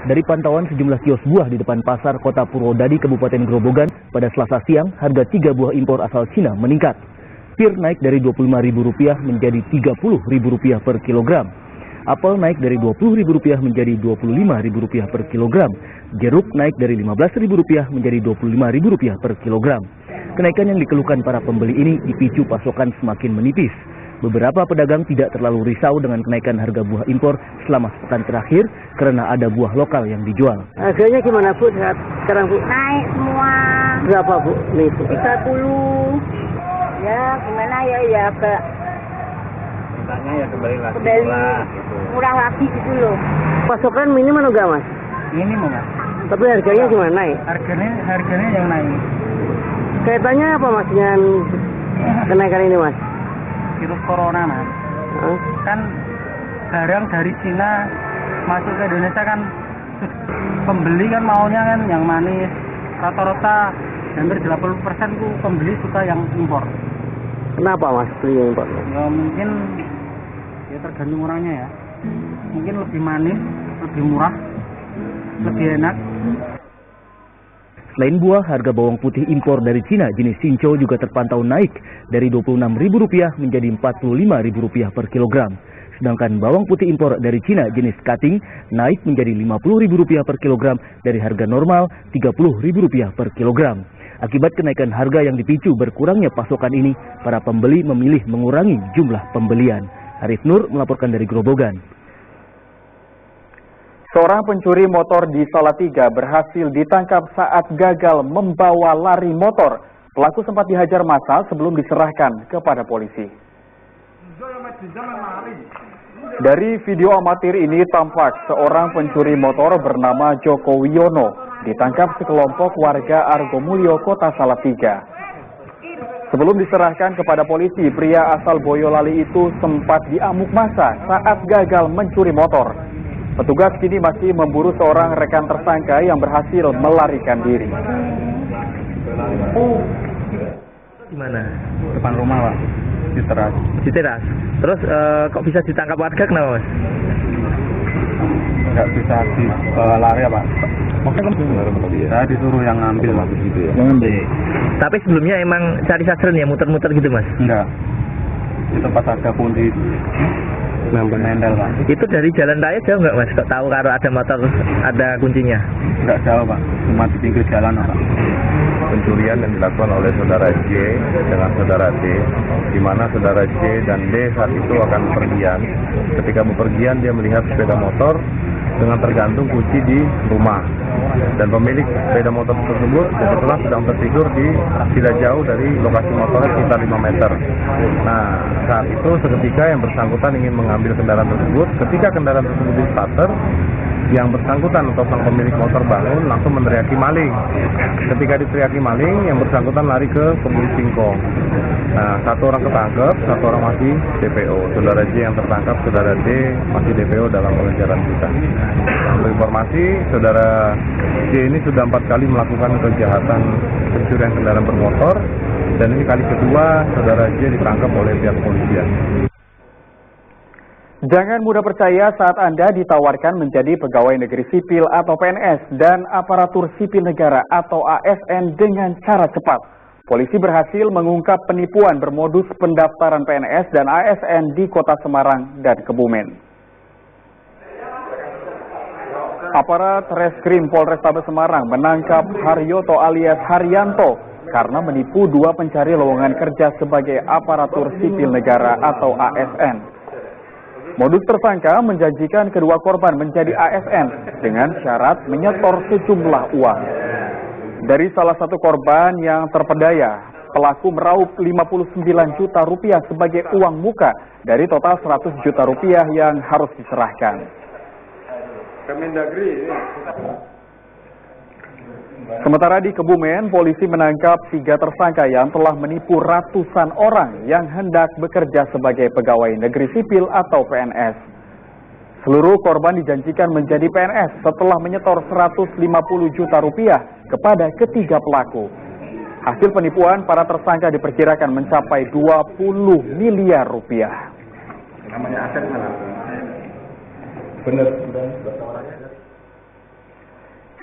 Dari pantauan sejumlah kios buah di depan pasar kota Purwodadi, Kabupaten Grobogan, pada Selasa siang, harga 3 buah impor asal Cina meningkat. Pir naik dari Rp25.000 menjadi Rp30.000 per kilogram. Apel naik dari Rp20.000 menjadi Rp25.000 per kilogram. Jeruk naik dari Rp15.000 menjadi Rp25.000 per kilogram. Kenaikan yang dikeluhkan para pembeli ini dipicu pasokan semakin menipis. Beberapa pedagang tidak terlalu risau dengan kenaikan harga buah impor selama sepekan terakhir karena ada buah lokal yang dijual. Harganya gimana Bu sekarang Bu? Naik semua. Berapa Bu? Nih, Bu. 30. Ya gimana ya ke Misalnya ya kembali lagi murah lagi gitu loh. Pasokan minimal enggak Mas? minimum Mas. Tapi harganya gimana naik? Harganya yang naik. Kaitannya apa Mas dengan kenaikan ini Mas? Virus corona Mas. Kan barang dari Cina masuk ke Indonesia kan pembeli kan maunya kan yang manis. Rata-rata hampir 80% tuh pembeli suka yang impor. Kenapa Mas beli yang impor? Ya mungkin ya tergantung orangnya ya. Mungkin lebih manis, lebih murah, lebih enak. Selain buah, harga bawang putih impor dari Cina jenis Sincho juga terpantau naik dari Rp26.000 menjadi Rp45.000 per kilogram. Sedangkan bawang putih impor dari Cina jenis Kating naik menjadi Rp50.000 per kilogram dari harga normal Rp30.000 per kilogram. Akibat kenaikan harga yang dipicu berkurangnya pasokan ini, para pembeli memilih mengurangi jumlah pembelian. Arif Nur melaporkan dari Grobogan. Seorang pencuri motor di Salatiga berhasil ditangkap saat gagal membawa lari motor. Pelaku sempat dihajar massa sebelum diserahkan kepada polisi. Dari video amatir ini tampak seorang pencuri motor bernama Joko Wiono ditangkap sekelompok warga Argomulyo, Kota Salatiga. Sebelum diserahkan kepada polisi, pria asal Boyolali itu sempat diamuk massa saat gagal mencuri motor. Petugas kini masih memburu seorang rekan tersangka yang berhasil melarikan diri. Di mana? Depan rumah Pak, di teras. Di teras. Terus kok bisa ditangkap warga kenapa Mas? Nggak bisa lari ya Pak. Saya disuruh yang ngambil Pak. Tapi sebelumnya emang cari sasaran ya, muter-muter gitu Mas? Enggak. Itu pas ada kunci mendel Pak. Itu dari jalan raya jauh nggak Mas? Kok tahu kalau ada motor ada kuncinya? Enggak jauh Pak, cuma di pinggir jalan Pak. Pencurian yang dilakukan oleh saudara J dengan saudara D, di mana saudara J dan D saat itu akan bepergian. Ketika bepergian dia melihat sepeda motor dengan tergantung kunci di rumah, dan pemilik sepeda motor tersebut kebetulan sedang tertidur di tidak jauh dari lokasi motornya sekitar 5 meter. Nah, saat itu seketika yang bersangkutan ingin mengambil kendaraan tersebut. Ketika kendaraan tersebut di starter, yang bersangkutan atau sang pemilik motor bangun langsung meneriaki maling. Ketika diteriaki maling, yang bersangkutan lari ke pemilik singkong. Nah, satu orang ketangkep, satu orang masih DPO. Saudara J yang tertangkap, saudara D masih DPO dalam pengejaran kita. Untuk informasi, saudara J ini sudah 4 kali melakukan kejahatan pencurian kendaraan bermotor, dan ini kali kedua saudara J ditangkap oleh pihak kepolisian. Jangan mudah percaya saat Anda ditawarkan menjadi pegawai negeri sipil atau PNS dan aparatur sipil negara atau ASN dengan cara cepat. Polisi berhasil mengungkap penipuan bermodus pendaftaran PNS dan ASN di Kota Semarang dan Kebumen. Aparat Reskrim Polrestabes Semarang menangkap Haryoto alias Haryanto karena menipu 2 pencari lowongan kerja sebagai aparatur sipil negara atau ASN. Modus tersangka menjanjikan kedua korban menjadi ASN dengan syarat menyetor sejumlah uang. Dari salah satu korban yang terpedaya, pelaku meraup Rp59 juta sebagai uang muka dari total Rp100 juta yang harus diserahkan. Sementara di Kebumen, polisi menangkap 3 tersangka yang telah menipu ratusan orang yang hendak bekerja sebagai pegawai negeri sipil atau PNS. Seluruh korban dijanjikan menjadi PNS setelah menyetor Rp150 juta kepada ketiga pelaku. Hasil penipuan para tersangka diperkirakan mencapai Rp20 miliar. Namanya aset mana? Benar.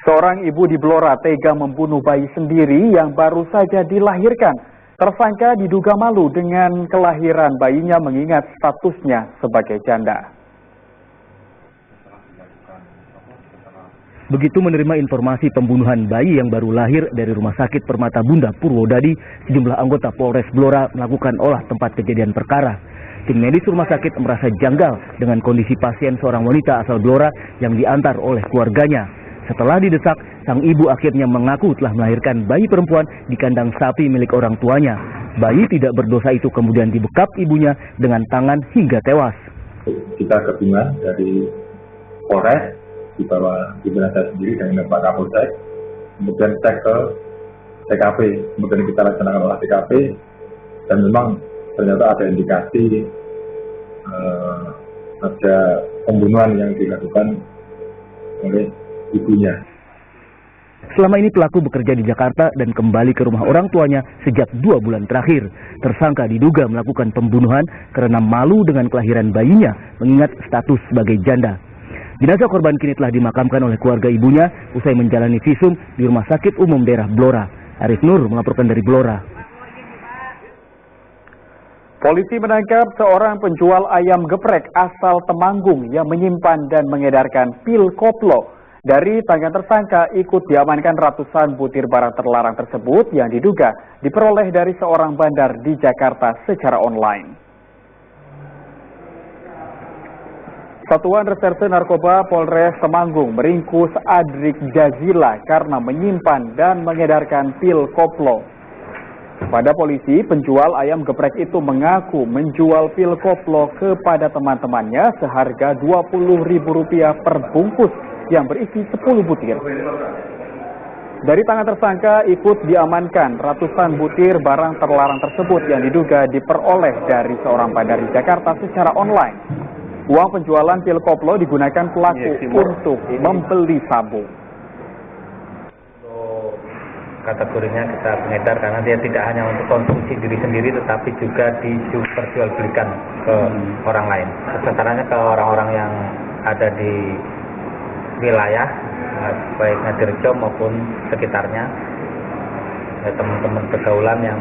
Seorang ibu di Blora tega membunuh bayi sendiri yang baru saja dilahirkan. Tersangka diduga malu dengan kelahiran bayinya mengingat statusnya sebagai janda. Begitu menerima informasi pembunuhan bayi yang baru lahir dari Rumah Sakit Permata Bunda Purwodadi, sejumlah anggota Polres Blora melakukan olah tempat kejadian perkara. Tim medis rumah sakit merasa janggal dengan kondisi pasien seorang wanita asal Blora yang diantar oleh keluarganya. Setelah didesak, sang ibu akhirnya mengaku telah melahirkan bayi perempuan di kandang sapi milik orang tuanya. Bayi tidak berdosa itu kemudian dibekap ibunya dengan tangan hingga tewas. Kita gabungan dari Polres, di bawah pimpinan saya sendiri dengan Pak Kapolsek, kemudian cek ke TKP, kemudian kita laksanakan olah TKP, dan memang ternyata ada indikasi ada pembunuhan yang dilakukan oleh ibunya. Selama ini pelaku bekerja di Jakarta dan kembali ke rumah orang tuanya sejak 2 bulan terakhir. Tersangka diduga melakukan pembunuhan karena malu dengan kelahiran bayinya mengingat status sebagai janda. Jenazah korban kini telah dimakamkan oleh keluarga ibunya usai menjalani visum di Rumah Sakit Umum Daerah Blora. Arif Nur melaporkan dari Blora. Polisi menangkap seorang penjual ayam geprek asal Temanggung yang menyimpan dan mengedarkan pil koplo. Dari tangan tersangka ikut diamankan ratusan butir barang terlarang tersebut yang diduga diperoleh dari seorang bandar di Jakarta secara online. Satuan Reserse Narkoba Polres Temanggung meringkus Adrik Jazila karena menyimpan dan mengedarkan pil koplo. Pada polisi, penjual ayam geprek itu mengaku menjual pil koplo kepada teman-temannya seharga Rp20.000 per bungkus yang berisi 10 butir. Dari tangan tersangka ikut diamankan ratusan butir barang terlarang tersebut yang diduga diperoleh dari seorang bandar di Jakarta secara online. Uang penjualan pil koplo digunakan pelaku untuk membeli sabu. Kategorinya kita pengedar karena dia tidak hanya untuk konsumsi diri sendiri tetapi juga diperjualbelikan ke orang lain. Sasarannya ke orang-orang yang ada di wilayah baik Ngadirjo maupun sekitarnya, teman-teman pergaulan yang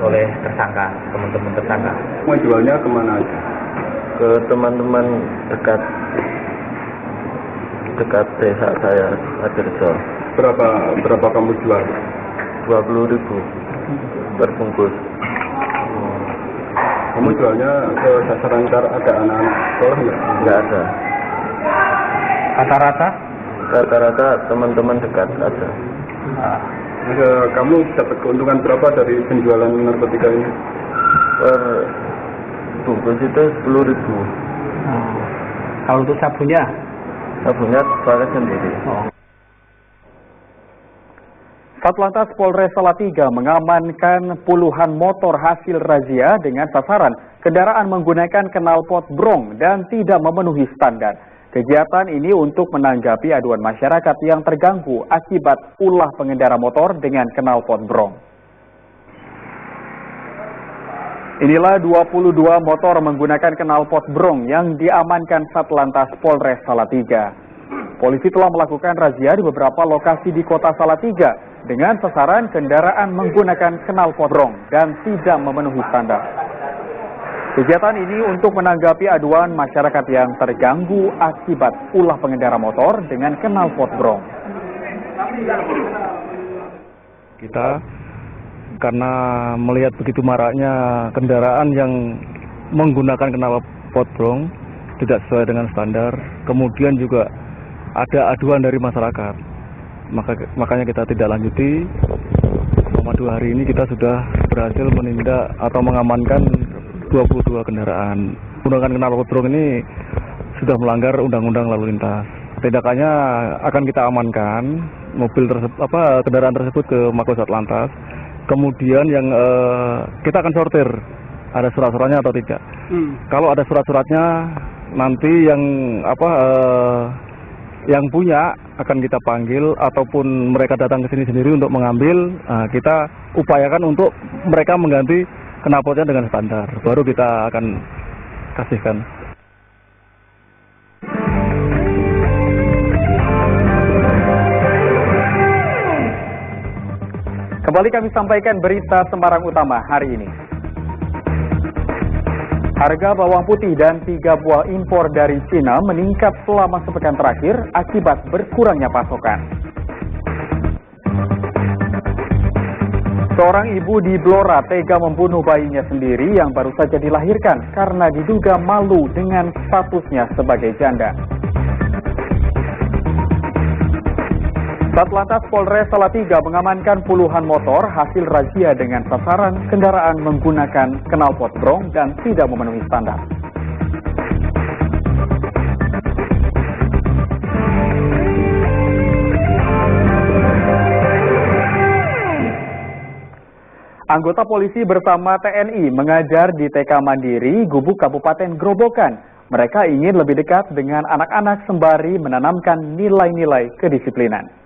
oleh tersangka, teman-teman tersangka. Menjualnya kemana aja? Ke teman-teman dekat desa saya, Ngadirjo. Berapa kamu jual? 20.000 per bungkus. Kamu jualnya ke sasaran ada anak-anak sekolah nggak? Nggak ada. Rata-rata teman-teman dekat ada. Kamu dapat keuntungan berapa dari penjualan narkotika ini? Per bungkus itu 10.000. Kalau untuk sabunya? Sabunya pakai sendiri. Satlantas Polres Salatiga mengamankan puluhan motor hasil razia dengan sasaran kendaraan menggunakan knalpot brong dan tidak memenuhi standar. Kegiatan ini untuk menanggapi aduan masyarakat yang terganggu akibat ulah pengendara motor dengan knalpot brong. Inilah 22 motor menggunakan knalpot brong yang diamankan Satlantas Polres Salatiga. Polisi telah melakukan razia di beberapa lokasi di kota Salatiga dengan sasaran kendaraan menggunakan knalpot brong dan tidak memenuhi standar. Kegiatan ini untuk menanggapi aduan masyarakat yang terganggu akibat ulah pengendara motor dengan knalpot brong. Kita karena melihat begitu maraknya kendaraan yang menggunakan knalpot brong tidak sesuai dengan standar, kemudian juga ada aduan dari masyarakat. Makanya kita tidak lanjuti. Selama 2 hari ini kita sudah berhasil menindak atau mengamankan 22 kendaraan. Menggunakan knalpot brong ini sudah melanggar undang-undang lalu lintas. Tindakannya akan kita amankan kendaraan tersebut ke Mako Satlantas. Kemudian yang kita akan sortir ada surat-suratnya atau tidak. Kalau ada surat-suratnya nanti yang punya akan kita panggil ataupun mereka datang ke sini sendiri untuk mengambil. Kita upayakan untuk mereka mengganti knalpotnya dengan standar, baru kita akan kasihkan. Kembali kami sampaikan berita Semarang Utama hari ini. Harga bawang putih dan 3 buah impor dari Cina meningkat selama sepekan terakhir akibat berkurangnya pasokan. Seorang ibu di Blora tega membunuh bayinya sendiri yang baru saja dilahirkan karena diduga malu dengan statusnya sebagai janda. Satlantas Polres Salatiga mengamankan puluhan motor hasil razia dengan sasaran kendaraan menggunakan knalpot brong dan tidak memenuhi standar. Anggota polisi bersama TNI mengajar di TK Mandiri, Gubuk Kabupaten Grobogan. Mereka ingin lebih dekat dengan anak-anak sembari menanamkan nilai-nilai kedisiplinan.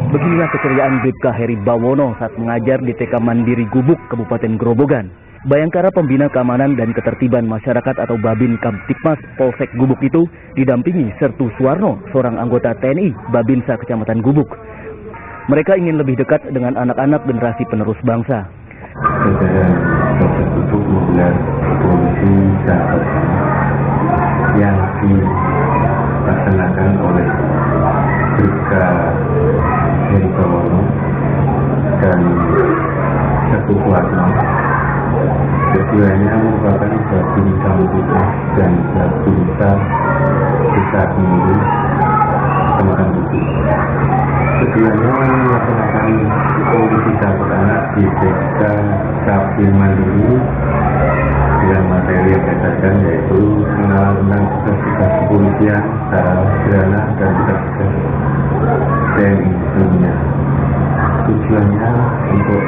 Beginilah keceriaan Bribka Heri Bawono saat mengajar di TK Mandiri Gubuk, Kabupaten Grobogan. Bayangkara Pembina Keamanan dan Ketertiban Masyarakat atau Babin Kamtipmas Polsek Gubuk itu didampingi Sertu Suwarno, seorang anggota TNI Babinsa Kecamatan Gubuk. Mereka ingin lebih dekat dengan anak-anak generasi penerus bangsa. Yang dilaksanakan oleh Bribka Heri Bawono dan Sertu Suwarno. Keduanya merupakan Babin Kamtipmas dan Babinsa Desa Sendiri Kecamatan Gubuk. Keduanya melaksanakan polisi sahabat anak di TK Babin Mandiri dengan materi yang diajarkan yaitu mengenal tentang tugas-tugas kepolisian secara sederhana dan tugas-tugas TNI sebelumnya. Tujuannya untuk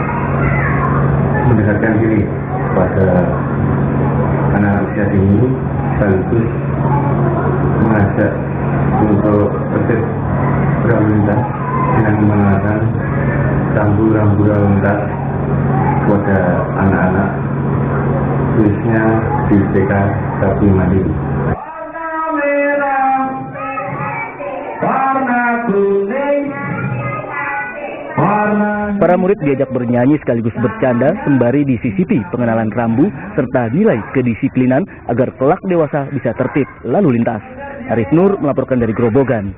mendekatkan diri pada anak usia dini sekaligus mengajak untuk tertib berlalu lintas dengan mengenalkan rambu-rambu lalu lintas kepada anak-anak khususnya di TK Babin Mandiri. Para murid diajak bernyanyi sekaligus bercanda sembari disisipi pengenalan rambu serta nilai kedisiplinan agar kelak dewasa bisa tertib lalu lintas. Arif Nur melaporkan dari Grobogan.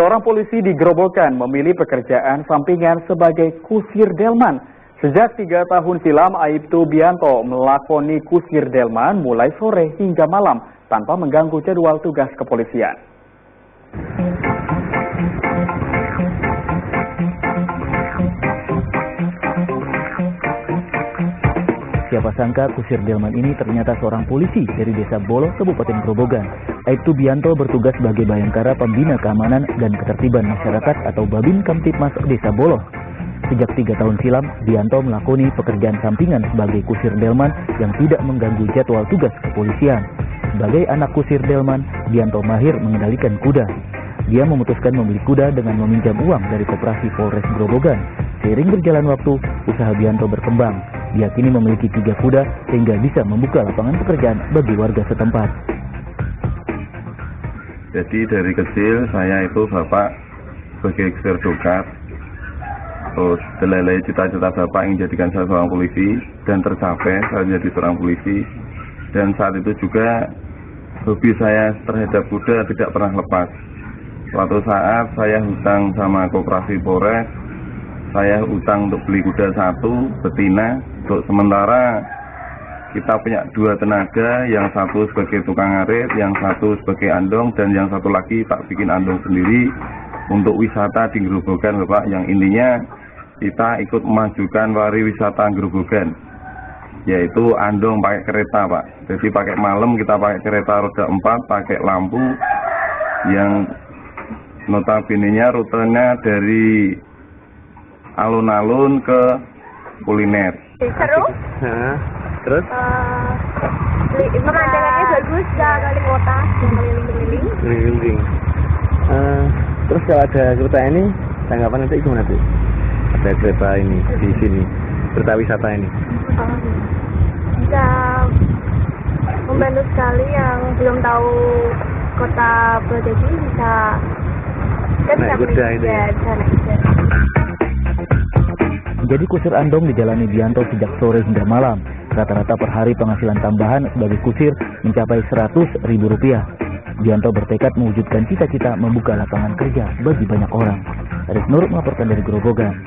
Seorang polisi di Grobogan memilih pekerjaan sampingan sebagai kusir delman. Sejak 3 tahun silam, Aibtu Bianto melakoni kusir delman mulai sore hingga malam tanpa mengganggu jadwal tugas kepolisian. Siapa sangka kusir delman ini ternyata seorang polisi dari Desa Bolo, Kabupaten Grobogan. Aibtu Bianto bertugas sebagai Bayangkara Pembina Keamanan dan Ketertiban Masyarakat atau Babin Kamtipmas Desa Bolo. Sejak 3 tahun silam, Bianto melakoni pekerjaan sampingan sebagai kusir delman yang tidak mengganggu jadwal tugas kepolisian. Sebagai anak kusir delman, Bianto mahir mengendalikan kuda. Dia memutuskan membeli kuda dengan meminjam uang dari koperasi Polres Grobogan. Seiring berjalan waktu, usaha Bianto berkembang. Dia kini memiliki 3 kuda sehingga bisa membuka lapangan pekerjaan bagi warga setempat. Jadi dari kecil saya itu bapak sebagai kusir dokat. Terus selelai cita-cita bapak ingin jadikan saya seorang polisi dan tercapai saya menjadi seorang polisi. Dan saat itu juga hobi saya terhadap kuda tidak pernah lepas. Suatu saat saya hutang sama koperasi Polres. Saya utang untuk beli kuda 1 betina. Untuk sementara kita punya 2 tenaga, yang 1 sebagai tukang ngarit, yang 1 sebagai andong, dan yang 1 lagi tak bikin andong sendiri untuk wisata di Grobogan, Bapak. Yang intinya kita ikut memajukan pariwisata Grobogan, yaitu andong pakai kereta, Pak. Jadi pakai malam kita pakai kereta roda 4, pakai lampu, yang notabene-nya rutenya dari alun-alun ke kuliner. Seru? Terus? Pemandangannya bagus, jalan kali kota, keliling-keliling. Keliling-keliling. Terus kalau ada kereta ini, tanggapan nanti gimana tuh? Ada kereta ini di sini, kereta wisata ini. Bisa membantu sekali yang belum tahu kota Purwodadi bisa Naik kuda itu ya? bisa naik kuda. Menjadi kusir andong dijalani Bianto sejak sore hingga malam. Rata-rata per hari penghasilan tambahan sebagai kusir mencapai Rp100.000. Bianto bertekad mewujudkan cita-cita membuka lapangan kerja bagi banyak orang. Arif Nur melaporkan dari Grobogan.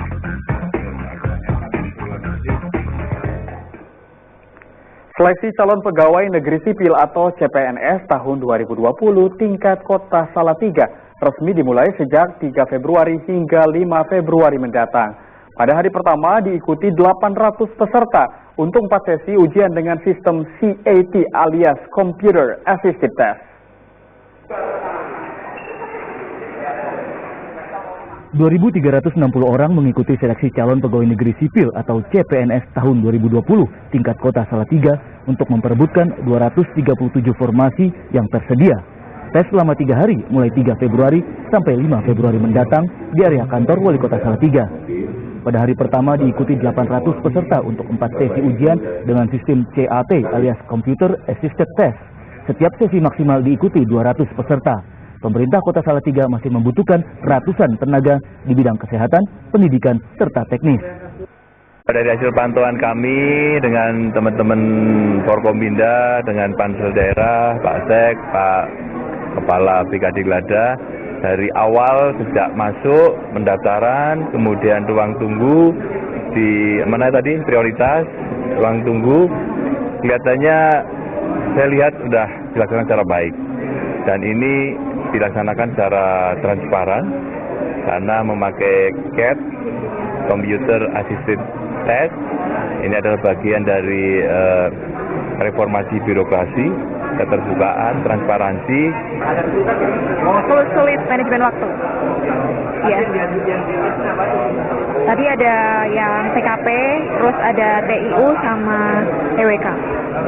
Seleksi calon pegawai negeri sipil atau CPNS tahun 2020 tingkat Kota Salatiga resmi dimulai sejak 3 Februari hingga 5 Februari mendatang. Pada hari pertama diikuti 800 peserta untuk 4 sesi ujian dengan sistem CAT alias Computer Assisted Test. 2.360 orang mengikuti seleksi calon pegawai negeri sipil atau CPNS tahun 2020 tingkat Kota Salatiga untuk memperebutkan 237 formasi yang tersedia. Tes selama 3 hari mulai 3 Februari sampai 5 Februari mendatang di area kantor Wali Kota Salatiga. Pada hari pertama diikuti 800 peserta untuk 4 sesi ujian dengan sistem CAT alias Computer Assisted Test. Setiap sesi maksimal diikuti 200 peserta. Pemerintah Kota Salatiga masih membutuhkan ratusan tenaga di bidang kesehatan, pendidikan, serta teknis. Dari hasil pantauan kami dengan teman-teman Forkombinda, dengan Pansel Daerah, Pak Sek, Pak Kepala BKD Glada, dari awal sejak masuk pendaftaran, kemudian ruang tunggu di mana tadi prioritas ruang tunggu, kelihatannya saya lihat sudah dilaksanakan secara baik dan ini dilaksanakan secara transparan karena memakai CAT Computer Assisted Test. Ini adalah bagian dari reformasi birokrasi, keterbukaan, transparansi. Sulit manajemen waktu. Iya. Tadi ada yang TKP, terus ada TIU sama TWK.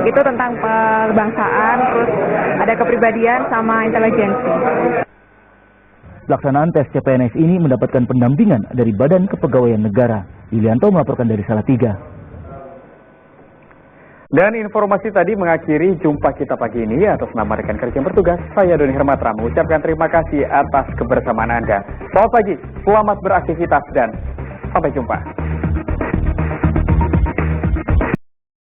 Itu tentang kebangsaan, terus ada kepribadian sama intelijensi. Pelaksanaan tes CPNS ini mendapatkan pendampingan dari Badan Kepegawaian Negara. Yulianto melaporkan dari Salatiga. Dan informasi tadi mengakhiri jumpa kita pagi ini. Atas nama rekan kerja yang bertugas, saya Doni Hermatra mengucapkan terima kasih atas kebersamaan Anda. Selamat pagi, selamat beraktivitas dan sampai jumpa.